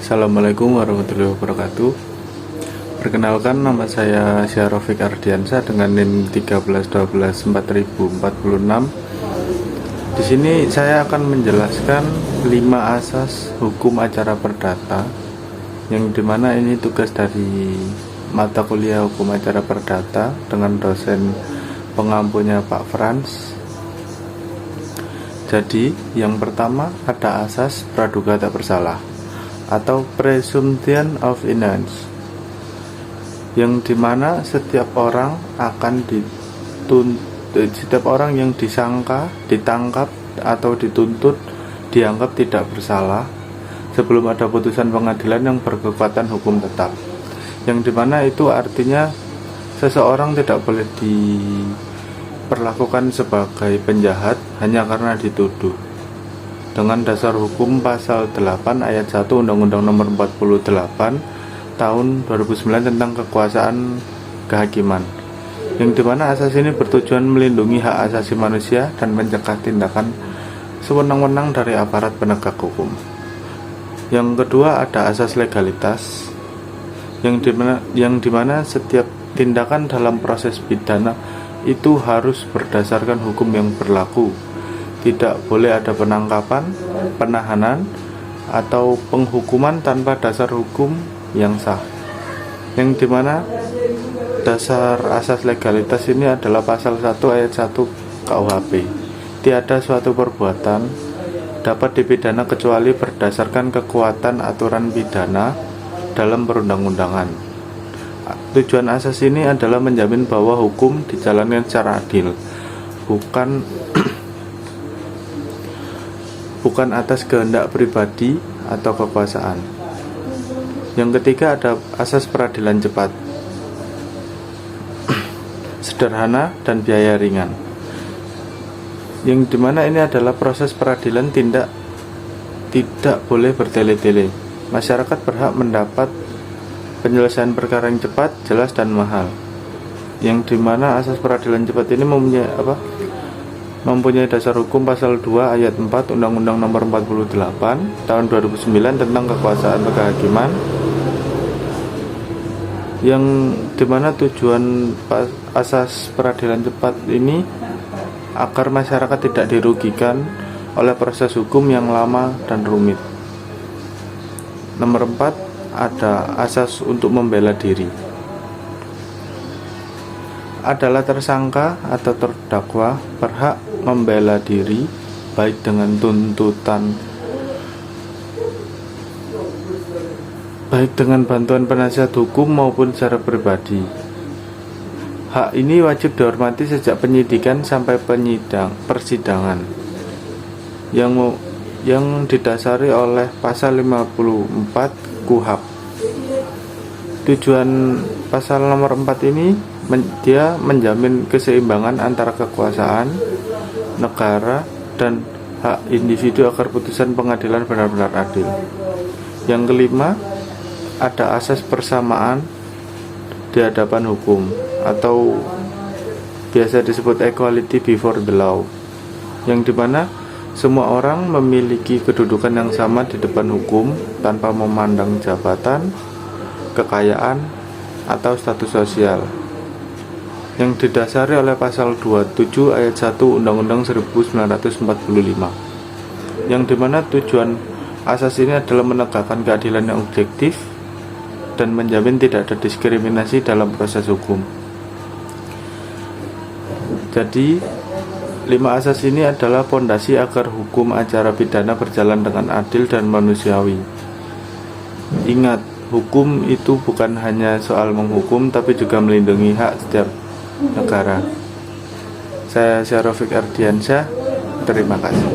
Assalamualaikum warahmatullahi wabarakatuh. Perkenalkan, nama saya Syarofik Ardiansyah dengan NIM 13124046. Di sini saya akan menjelaskan 5 asas hukum acara perdata, yang dimana ini tugas dari mata kuliah hukum acara perdata dengan dosen pengampunya Pak Frans. Jadi yang pertama ada asas praduga tak bersalah atau presumption of innocence, yang dimana setiap orang yang disangka, ditangkap atau dituntut dianggap tidak bersalah sebelum ada putusan pengadilan yang berkekuatan hukum tetap, yang dimana itu artinya seseorang tidak boleh diperlakukan sebagai penjahat hanya karena dituduh dengan dasar hukum pasal 8 ayat 1 Undang-Undang Nomor 48 tahun 2009 tentang kekuasaan kehakiman, yang dimana asas ini bertujuan melindungi hak asasi manusia dan mencegah tindakan sewenang-wenang dari aparat penegak hukum. Yang kedua ada asas legalitas, yang dimana setiap tindakan dalam proses pidana itu harus berdasarkan hukum yang berlaku. Tidak boleh ada penangkapan, penahanan, atau penghukuman tanpa dasar hukum yang sah. Yang dimana dasar asas legalitas ini adalah pasal 1 ayat 1 KUHP. Tiada suatu perbuatan dapat dipidana kecuali berdasarkan kekuatan aturan pidana dalam perundang-undangan. Tujuan asas ini adalah menjamin bahwa hukum dijalankan secara adil, bukan atas kehendak pribadi atau kekuasaan. Yang ketiga ada asas peradilan cepat, sederhana dan biaya ringan, yang dimana ini adalah proses peradilan tidak boleh bertele-tele. Masyarakat berhak mendapat penyelesaian perkara yang cepat, jelas dan mahal, yang dimana asas peradilan cepat ini mempunyai dasar hukum pasal 2 ayat 4 Undang-Undang Nomor 48 tahun 2009 tentang kekuasaan kehakiman, yang dimana tujuan asas peradilan cepat ini agar masyarakat tidak dirugikan oleh proses hukum yang lama dan rumit. Nomor 4 ada asas untuk membela diri. Adalah tersangka atau terdakwa berhak membela diri baik dengan bantuan penasihat hukum maupun secara pribadi. Hak ini wajib dihormati sejak penyidikan sampai persidangan, yang didasari oleh pasal 54 KUHP. Tujuan pasal nomor 4 ini dia menjamin keseimbangan antara kekuasaan negara dan hak individu agar putusan pengadilan benar-benar adil. Yang kelima ada asas persamaan di hadapan hukum atau biasa disebut equality before the law, yang dimana semua orang memiliki kedudukan yang sama di depan hukum tanpa memandang jabatan, kekayaan, atau status sosial, yang didasari oleh pasal 27 ayat 1 Undang-Undang 1945, yang dimana tujuan asas ini adalah menegakkan keadilan yang objektif dan menjamin tidak ada diskriminasi dalam proses hukum. Jadi 5 asas ini adalah fondasi agar hukum acara pidana berjalan dengan adil dan manusiawi. Ingat, hukum itu bukan hanya soal menghukum, tapi juga melindungi hak setiap negara. Saya Syarofik Ardiansyah, terima kasih.